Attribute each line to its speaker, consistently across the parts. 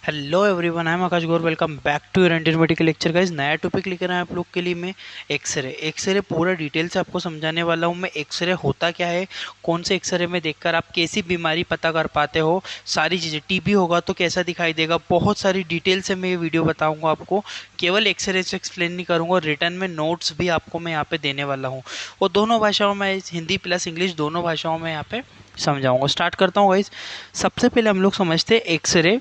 Speaker 1: Hello everyone, I am Akash Gaur. Welcome back to your Indian medical lecture. Guys, नया topic लेकर आए आप लोग के लिए मैं एक्सरे पूरा डिटेल से आपको समझाने वाला हूँ। मैं एक्सरे होता क्या है, कौन से एक्सरे में देखकर आप कैसी बीमारी पता कर पाते हो, सारी चीज़ें। टीबी होगा तो कैसा दिखाई देगा, बहुत सारी डिटेल से मैं ये वीडियो बताऊँगा आपको। केवल एक्सरे से एक्सप्लेन नहीं करूँगा, रिटर्न में नोट्स भी आपको मैं यहाँ पे देने वाला हूँ। और दोनों भाषाओं में, हिंदी प्लस इंग्लिश दोनों भाषाओं में यहाँ पे समझाऊंगा। स्टार्ट करता हूँ गाइस। सबसे पहले हम लोग समझते हैं एक्सरे।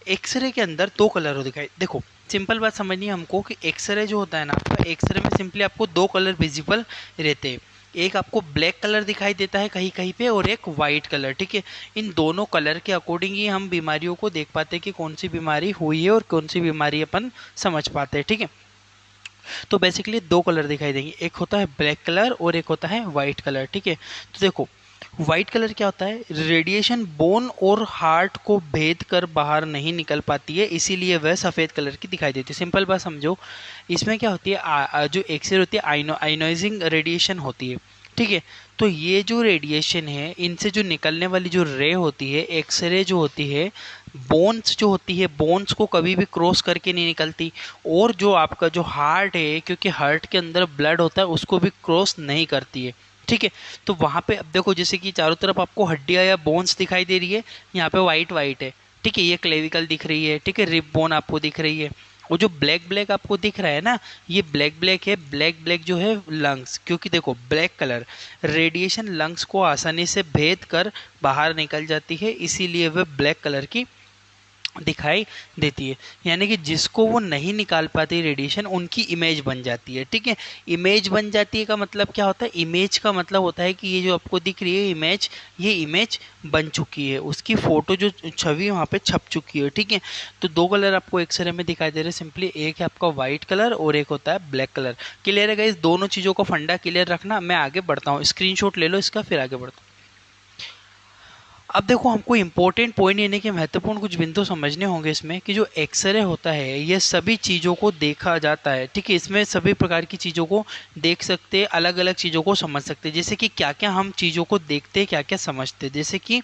Speaker 1: एक्सरे के अंदर दो कलर हो दिखाई, देखो सिंपल बात समझनी है हमको कि एक्सरे जो होता है ना आपका, एक्सरे में सिंपली आपको दो कलर विजिबल रहते हैं। एक आपको ब्लैक कलर दिखाई देता है कहीं कहीं पे, और एक वाइट कलर। ठीक है, इन दोनों कलर के अकॉर्डिंग ही हम बीमारियों को देख पाते हैं कि कौन सी बीमारी हुई है और कौन सी बीमारी अपन समझ पाते हैं। ठीक है, तो बेसिकली दो कलर दिखाई देंगे, एक होता है ब्लैक कलर और एक होता है वाइट कलर। ठीक है, तो देखो व्हाइट कलर क्या होता है, रेडिएशन बोन और हार्ट को भेद कर बाहर नहीं निकल पाती है, इसीलिए वह सफ़ेद कलर की दिखाई देती है। सिंपल बात समझो, इसमें क्या होती है, जो एक्सरे होती है आयनोइजिंग रेडिएशन होती है। ठीक है, तो ये जो रेडिएशन है, इनसे जो निकलने वाली जो रे होती है, एक्सरे जो होती है, बोन्स जो होती है, बोन्स को कभी भी क्रॉस करके नहीं निकलती। और जो आपका जो हार्ट है, क्योंकि हार्ट के अंदर ब्लड होता है, उसको भी क्रॉस नहीं करती है। ठीक है, तो वहां पे अब देखो, जैसे कि चारों तरफ आपको हड्डियां या बोन्स दिखाई दे रही है, यहाँ पे वाइट वाइट है। ठीक है, ये क्लेविकल दिख रही है। ठीक है, रिब बोन आपको दिख रही है। और जो ब्लैक ब्लैक आपको दिख रहा है ना, ये ब्लैक ब्लैक है। ब्लैक ब्लैक जो है लंग्स, क्योंकि देखो ब्लैक कलर, रेडिएशन लंग्स को आसानी से भेद कर बाहर निकल जाती है, इसीलिए वह ब्लैक कलर की दिखाई देती है। यानी कि जिसको वो नहीं निकाल पाती रेडिएशन, उनकी इमेज बन जाती है। ठीक है, इमेज बन जाती है का मतलब क्या होता है, इमेज का मतलब होता है कि ये जो आपको दिख रही है इमेज, ये इमेज बन चुकी है, उसकी फोटो जो छवि वहाँ पे छप चुकी है। ठीक है, तो दो कलर आपको एक्सरे में दिखाई दे रहे हैं सिंपली, एक है आपका व्हाइट कलर और एक होता है ब्लैक कलर। क्लियर है गाइस, दोनों चीज़ों का फंडा क्लियर रखना। मैं आगे बढ़ता हूँ, स्क्रीनशॉट ले लो इसका, फिर आगे बढ़ता हूँ। अब देखो, हमको इंपॉर्टेंट पॉइंट यानी कि महत्वपूर्ण कुछ बिंदु समझने होंगे इसमें, कि जो एक्सरे होता है ये सभी चीज़ों को देखा जाता है। ठीक है, इसमें सभी प्रकार की चीज़ों को देख सकते हैं, अलग अलग चीज़ों को समझ सकते हैं। जैसे कि क्या क्या हम चीज़ों को देखते हैं, क्या क्या समझते हैं। जैसे कि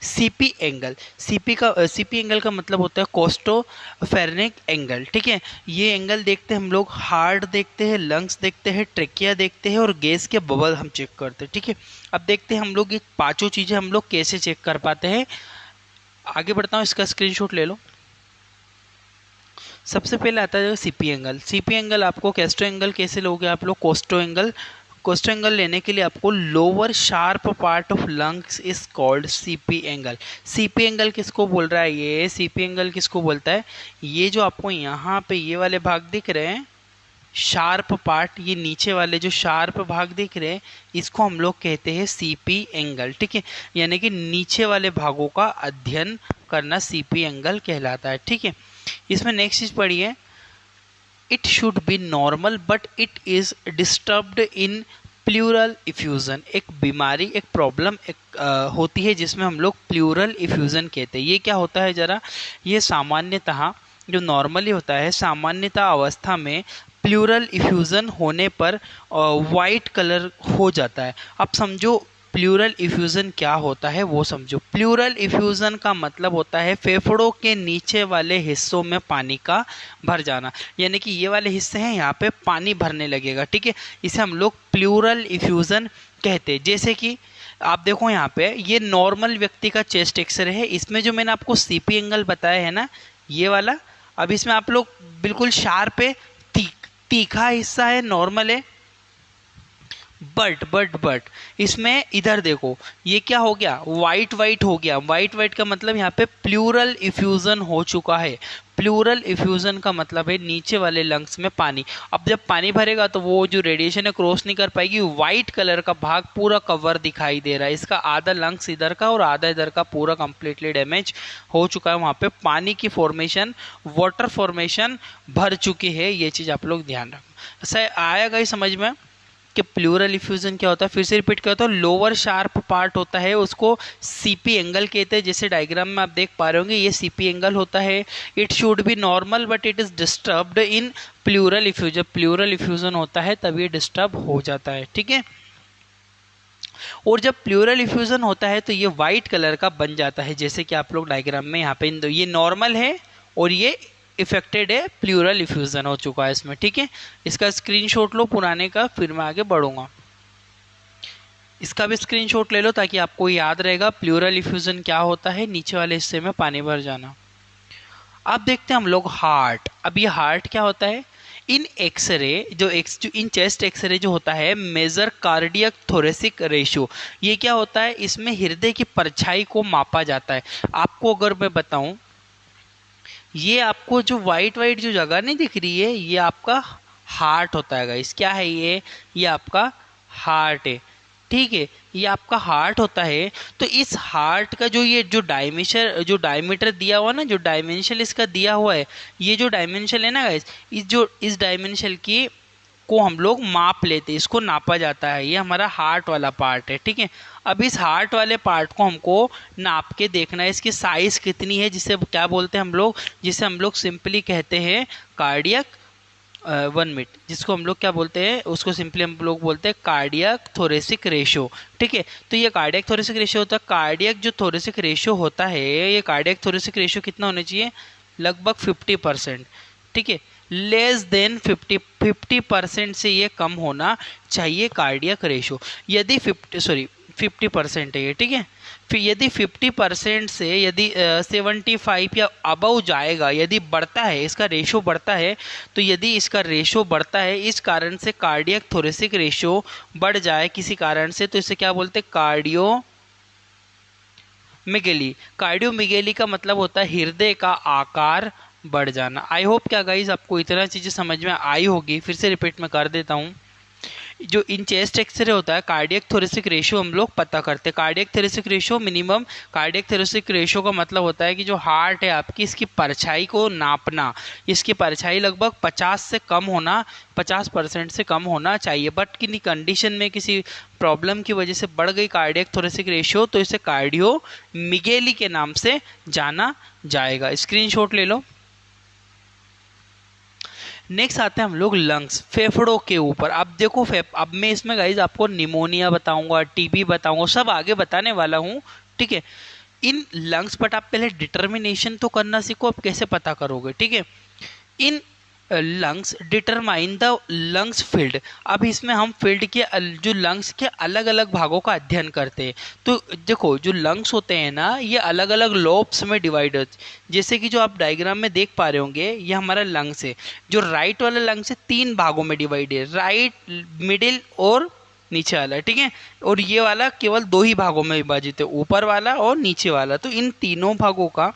Speaker 1: सीपी एंगल, सीपी एंगल का मतलब होता है कोस्टोफेरेनिक एंगल। ठीक है, ये एंगल देखते हैं हम लोग, हार्ट देखते हैं, लंग्स देखते हैं, ट्रेकिया देखते हैं, और गैस के बबल हम चेक करते हैं। ठीक है, अब देखते हैं हम लोग ये पांचों चीजें हम लोग कैसे चेक कर पाते हैं। आगे बढ़ता हूँ, इसका स्क्रीनशॉट ले लो। सबसे पहले आता है सीपी एंगल। सीपी एंगल आपको कैस्ट्रो एंगल कैसे लोगे आप लोग, कोस्टो एंगल। कोस्टो एंगल लेने के लिए आपको lower sharp part of lungs is called CP angle. CP angle किसको बोल रहा है, ये सीपी एंगल किसको बोलता है, ये जो आपको यहाँ पे ये वाले भाग दिख रहे हैं, शार्प पार्ट, ये नीचे वाले जो शार्प भाग दिख रहे हैं, इसको हम लोग कहते हैं सीपी एंगल। ठीक है, यानी कि नीचे वाले भागों का अध्ययन करना सीपी एंगल कहलाता है। ठीक है, इसमें नेक्स्ट चीज पढ़िए, it should be normal but it is disturbed in pleural effusion. एक बीमारी, एक प्रॉब्लम होती है जिसमें हम लोग प्लूरल इफ्यूजन कहते हैं। ये क्या होता है जरा, ये सामान्यतः जो नॉर्मली होता है, सामान्यतः अवस्था में प्लूरल इफ्यूजन होने पर वाइट कलर हो जाता है। अब समझो प्लूरल इफ्यूजन क्या होता है वो समझो। प्लूरल इफ्यूजन का मतलब होता है फेफड़ों के नीचे वाले हिस्सों में पानी का भर जाना, यानी कि ये वाले हिस्से हैं, यहाँ पे पानी भरने लगेगा। ठीक है, इसे हम लोग प्लूरल इफ्यूजन कहते हैं। जैसे कि आप देखो यहाँ पे, ये नॉर्मल व्यक्ति का चेस्ट एक्सरे है, इसमें जो मैंने आपको सीपी एंगल बताया है ना, ये वाला, अब इसमें आप लोग बिल्कुल शार्प है, तीखा हिस्सा है, नॉर्मल है। बट इसमें इधर देखो, ये क्या हो गया, वाइट वाइट हो गया। वाइट वाइट का मतलब यहाँ पे प्लूरल इफ्यूजन हो चुका है। प्लूरल इफ्यूजन का मतलब है नीचे वाले लंग्स में पानी। अब जब पानी भरेगा तो वो जो रेडिएशन है क्रॉस नहीं कर पाएगी, वाइट कलर का भाग पूरा कवर दिखाई दे रहा है। इसका आधा लंग्स इधर का और आधा इधर का पूरा कंप्लीटली डैमेज हो चुका है। वहां पे पानी की फॉर्मेशन, वाटर फॉर्मेशन भर चुकी है। ये चीज आप लोग ध्यान रखना। सही आएगा ही समझ में कि प्लूरल इफ्यूजन क्या होता है। फिर से रिपीट करता हूँ, लोअर शार्प पार्ट होता है उसको सीपी एंगल कहते हैं। जैसे डायग्राम में आप देख पा रहे होंगे, ये सीपी एंगल होता है। It should be normal but it is disturbed in pleural effusion. Pleural effusion होता है तब ये डिस्टर्ब हो जाता है। ठीक है, और जब प्लूरल इफ्यूजन होता है तो ये व्हाइट कलर का बन जाता है, जैसे कि आप लोग डायग्राम में यहाँ पे ये नॉर्मल है और ये इफेक्टेड है, प्लूरल इफ्यूजन हो चुका है इसमें, ठीक है। इसका स्क्रीनशॉट लो पुराने का, फिर मैं आगे बढ़ूंगा। इसका भी स्क्रीनशॉट ले लो ताकि आपको याद रहेगा प्लूरल इफ्यूजन क्या होता है, नीचे वाले हिस्से में पानी भर जाना। अब देखते हैं हम लोग हार्ट। अब ये हार्ट क्या होता है, इन एक्सरे जो इन चेस्ट एक्सरे जो होता है मेजर कार्डियक थोरेसिक रेशियो, ये क्या होता है, इसमें हृदय की परछाई को मापा जाता है। आपको अगर मैं बताऊं, ये आपको जो वाइट वाइट जो जगह नहीं दिख रही है, ये आपका हार्ट होता है गाइस। क्या है ये आपका हार्ट है, ठीक है, ये आपका हार्ट होता है। तो इस हार्ट का जो ये जो डायमीटर दिया हुआ ना, जो डायमेंशन इसका दिया हुआ है, ये जो डायमेंशन है ना गाइस, इस डायमेंशन की को हम लोग माप लेते हैं, इसको नापा जाता है। ये हमारा हार्ट वाला पार्ट है, ठीक है। अब इस हार्ट वाले पार्ट को हमको नाप के देखना है, इसकी साइज कितनी है, जिसे क्या बोलते हैं हम लोग, जिसे हम लोग सिंपली कहते हैं कार्डियक 1 मिनट, जिसको हम लोग क्या बोलते हैं, उसको सिंपली हम लोग बोलते हैं कार्डियक थोरेसिक रेशियो, ठीक है। तो ये कार्डियक थोरेसिक रेशियो होता है। कार्डियक जो थोरेसिक रेशियो होता है, ये कार्डियक थोरेसिक रेशियो कितना होना चाहिए, लगभग 50%, ठीक है। लेस देन 50% से ये कम होना चाहिए कार्डियक रेशियो। यदि 50% है ये, ठीक है। फिर यदि 50% से यदि 75 या अबव जाएगा, यदि बढ़ता है, इसका रेशो बढ़ता है, तो यदि इसका रेशो बढ़ता है इस कारण से कार्डियक थोरेसिक रेशो बढ़ जाए किसी कारण से, तो इसे क्या बोलते हैं, कार्डियोमिगेली। कार्डियोमिगेली का मतलब होता है हृदय का आकार बढ़ जाना। आई होप क्या गाइस आपको इतना चीज़ें समझ में आई होगी। फिर से रिपीट में कर देता हूँ। जो इन चेस्ट एक्सरे होता है, कार्डियक थोरेसिक रेशियो हम लोग पता करते हैं। Cardiac thoracic ratio minimum, cardiac thoracic ratio का मतलब होता है कि जो हार्ट है आपकी, इसकी परछाई को नापना, इसकी परछाई लगभग 50 से कम होना, 50% से कम होना चाहिए। बट किन्हीं कंडीशन में किसी प्रॉब्लम की वजह से बढ़ गई कार्डियक थोरेसिक रेशियो, तो इसे कार्डियोमिगेली के नाम से जाना जाएगा। स्क्रीनशॉट ले लो। नेक्स्ट आते हैं हम लोग लंग्स, फेफड़ों के ऊपर। अब देखो अब मैं इसमें गाइज आपको निमोनिया बताऊंगा, टीबी बताऊंगा, सब आगे बताने वाला हूँ, ठीक है। इन लंग्स बट आप पहले डिटर्मिनेशन तो करना सीखो, आप कैसे पता करोगे, ठीक है। In lungs determine the lungs field. अब इसमें हम फील्ड के जो लंग्स के अलग अलग भागों का अध्ययन करते हैं। तो देखो जो लंग्स होते हैं ना, ये अलग अलग लोब्स में डिवाइड, जैसे कि जो आप डायग्राम में देख पा रहे होंगे, ये हमारा लंग्स है। जो राइट वाला लंग्स है 3 भागों में डिवाइड है, राइट, मिडिल और नीचे वाला, ठीक है। और ये वाला केवल 2 ही भागों में विभाजित है, ऊपर वाला और नीचे वाला। तो इन तीनों भागों का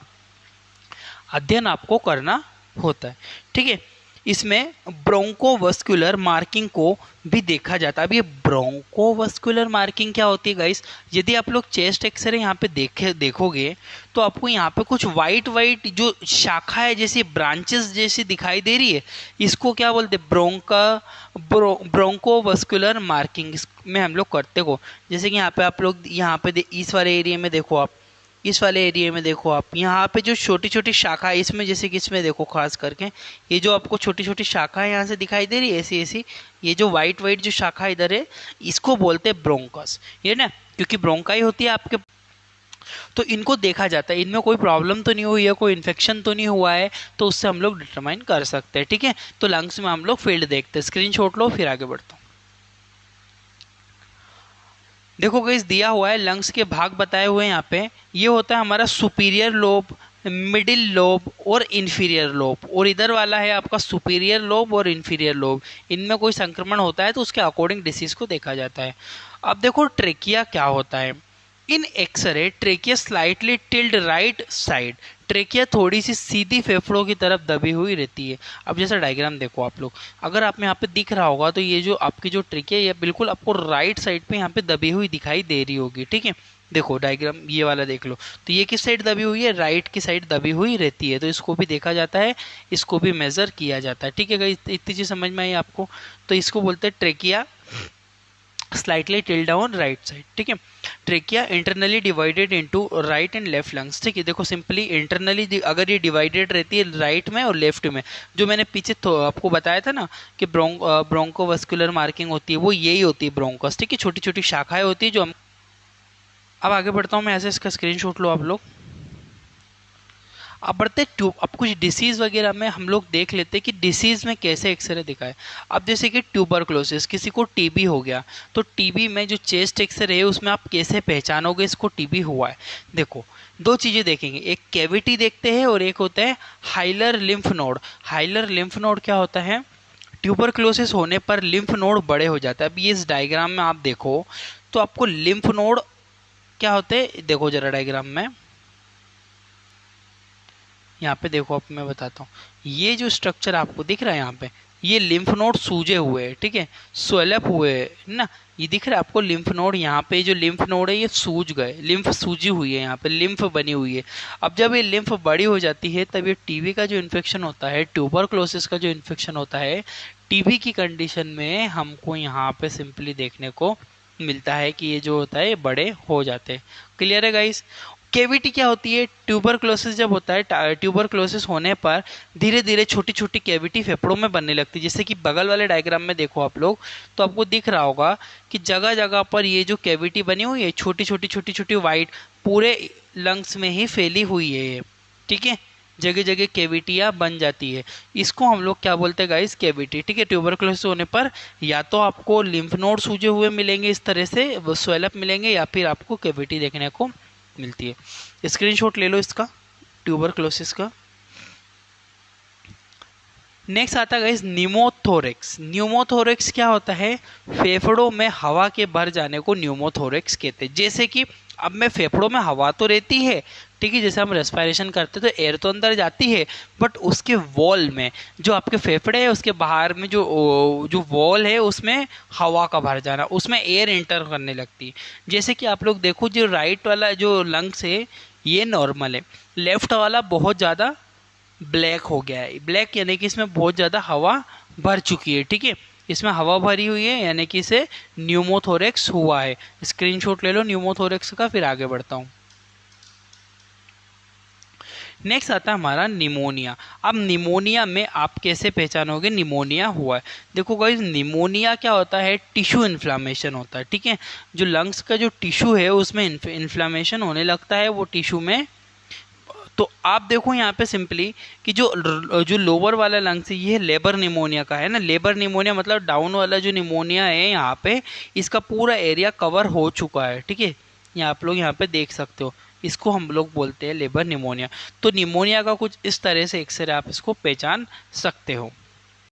Speaker 1: अध्ययन आपको करना होता है, ठीक है। इसमें ब्रोंकोवस्कुलर मार्किंग को भी देखा जाता है। अब ये ब्रोंकोवस्कुलर मार्किंग क्या होती है गाइस, यदि आप लोग चेस्ट एक्सरे यहाँ पे देखोगे तो आपको यहाँ पे कुछ वाइट वाइट जो शाखा है, जैसी ब्रांचेस जैसी दिखाई दे रही है, इसको क्या बोलते हैं, ब्रोंकोवस्कुलर मार्किंग में हम लोग करते हो। जैसे कि यहाँ पे आप लोग यहाँ पे इस वाले एरिया में देखो, आप इस वाले एरिया में देखो, आप यहाँ पे जो छोटी छोटी शाखा है इसमें, जैसे कि इसमें देखो खास करके, ये जो आपको छोटी छोटी शाखा है यहाँ से दिखाई दे रही है, ऐसी ऐसी, ये जो वाइट वाइट जो शाखा इधर है, इसको बोलते हैं ब्रोंकस, ये ना, क्योंकि ब्रोंकाई होती है आपके। तो इनको देखा जाता है, इनमें कोई प्रॉब्लम तो नहीं हुई है, कोई इन्फेक्शन तो नहीं हुआ है, तो उससे हम लोग डिटरमाइन कर सकते हैं, ठीक है। तो लंग्स में हम लोग फील्ड देखते हैं। स्क्रीनशॉट लो, फिर आगे बढ़ता हूँ। देखो गाइस दिया हुआ है, लंग्स के भाग बताए हुए हैं यहाँ पे। ये होता है हमारा सुपीरियर लोब, मिडिल लोब और इन्फीरियर लोब, और इधर वाला है आपका सुपीरियर लोब और इन्फीरियर लोब। इनमें कोई संक्रमण होता है तो उसके अकॉर्डिंग डिसीज को देखा जाता है। अब देखो ट्रेकिया क्या होता है। In x-ray trachea slightly tilted right side, trachea थोड़ी सी सीधी फेफड़ों की तरफ दबी हुई रहती है। अब जैसा डायग्राम देखो आप लोग, अगर आप में यहाँ पे दिख रहा होगा तो ये जो आपकी जो ट्रेकिया है बिल्कुल आपको राइट साइड पे यहाँ पे दबी हुई दिखाई दे रही होगी, ठीक है। देखो डायग्राम ये वाला देख लो, तो ये किस साइड दबी हुई है, राइट की साइड दबी हुई रहती है। तो इसको भी देखा जाता है, इसको भी मेजर किया जाता है, ठीक है। इतनी चीज समझ में आई आपको। तो इसको बोलते हैं trachea slightly tilde down right side, ठीक है। Trachea internally divided into right and left lungs, ठीक है। देखो सिंपली इंटरनली अगर ये डिवाइडेड रहती है राइट में और लेफ्ट में, जो मैंने पीछे तो आपको बताया था ना कि ब्रोंकोवस्कुलर मार्किंग होती है, वो यही होती है ब्रोंकस, ठीक है। छोटी छोटी शाखाएं होती है जो हम। अब आगे बढ़ता हूँ मैं, ऐसे इसका स्क्रीनशॉट लो आप लोग। अब बढ़ते ट्यूब, अब कुछ डिसीज़ वगैरह में हम लोग देख लेते हैं कि डिसीज़ में कैसे एक्सरे दिखाए। अब जैसे कि ट्यूबरक्लोसिस, किसी को टीबी हो गया, तो टीबी में जो चेस्ट एक्सरे है उसमें आप कैसे पहचानोगे इसको टीबी हुआ है। देखो दो चीज़ें देखेंगे, एक कैविटी देखते हैं और एक होता है hilar lymph node. Hilar lymph node क्या होता है, ट्यूबरक्लोसिस होने पर लिम्फ नोड बड़े हो जाते हैं। अब ये इस डायग्राम में आप देखो तो आपको लिम्फ नोड क्या होते हैं, देखो जरा डायग्राम में, यहाँ पे देखो, अब मैं बताता हूँ। ये जो स्ट्रक्चर आपको दिख रहा है यहाँ पे, ये लिम्फ नोड सूजे हुए हैं, ठीक है, स्वेलअप हुए हैं ना, ये दिख रहा है आपको लिम्फ नोड। यहाँ पे जो लिम्फ नोड है ये सूज गए, लिम्फ सूजी हुई है, यहाँ पे लिम्फ बनी हुई है। अब जब ये लिम्फ बड़ी हो जाती है तब ये टीबी का जो इन्फेक्शन होता है, ट्यूबरक्लोसिस का जो इन्फेक्शन होता है, टीबी की कंडीशन में हमको यहाँ पे सिंपली देखने को मिलता है कि ये जो होता है ये बड़े हो जाते हैं। क्लियर है गाइस। केविटी क्या होती है, ट्यूबरक्लोसिस जब होता है, ट्यूबरक्लोसिस होने पर धीरे धीरे छोटी छोटी कैविटी फेफड़ों में बनने लगती है। जैसे कि बगल वाले डायग्राम में देखो आप लोग, तो आपको दिख रहा होगा कि जगह जगह पर ये जो कैविटी बनी हुई है, छोटी छोटी छोटी छोटी वाइट, पूरे लंग्स में ही फैली हुई है ये, ठीक है, जगह जगह कैविटियाँ बन जाती है। इसको हम लोग क्या बोलते हैं गाइस, कैविटी, ठीक है। ट्यूबरक्लोसिस होने पर या तो आपको लिम्फ नोड सूजे हुए मिलेंगे इस तरह से, वो स्वेलअप मिलेंगे, या फिर आपको कैविटी देखने को मिलती है। स्क्रीनशॉट ले लो इसका, ट्यूबरक्लोसिस का। नेक्स्ट आता है गाइस न्यूमोथोरेक्स। न्यूमोथोरेक्स क्या होता है, फेफड़ों में हवा के भर जाने को न्यूमोथोरेक्स कहते हैं। जैसे कि अब में फेफड़ों में हवा तो रहती है, ठीक है, जैसे हम रेस्पिरेशन करते हैं तो एयर तो अंदर जाती है, बट उसके वॉल में, जो आपके फेफड़े है उसके बाहर में जो जो वॉल है उसमें हवा का भर जाना, उसमें एयर एंटर करने लगती है। जैसे कि आप लोग देखो, जो राइट वाला जो लंग्स है ये नॉर्मल है, लेफ्ट वाला बहुत ज़्यादा ब्लैक हो गया है। ब्लैक यानी कि इसमें बहुत ज़्यादा हवा भर चुकी है, ठीक है, इसमें हवा भरी हुई है, यानी कि इसे न्यूमोथोरेक्स हुआ है। स्क्रीनशॉट ले लो न्यूमोथोरेक्स का, फिर आगे बढ़ता हूँ। नेक्स्ट आता है हमारा निमोनिया। अब निमोनिया में आप कैसे पहचानोगे निमोनिया हुआ है। देखो गाइस, निमोनिया क्या होता है, टिश्यू इन्फ्लामेशन होता है, ठीक है, जो लंग्स का जो टिश्यू है उसमें इन्फ्लामेशन होने लगता है, वो टिश्यू में। तो आप देखो यहाँ पे सिंपली कि जो जो लोअर वाला लंग्स है ये लेबर निमोनिया का है ना। लेबर निमोनिया मतलब डाउन वाला जो निमोनिया है यहाँ पे, इसका पूरा एरिया कवर हो चुका है, ठीक है, ये आप लोग यहाँ पे देख सकते हो, इसको हम लोग बोलते हैं लेबर निमोनिया। तो निमोनिया का कुछ इस तरह से एक्सरे आप इसको पहचान सकते हो।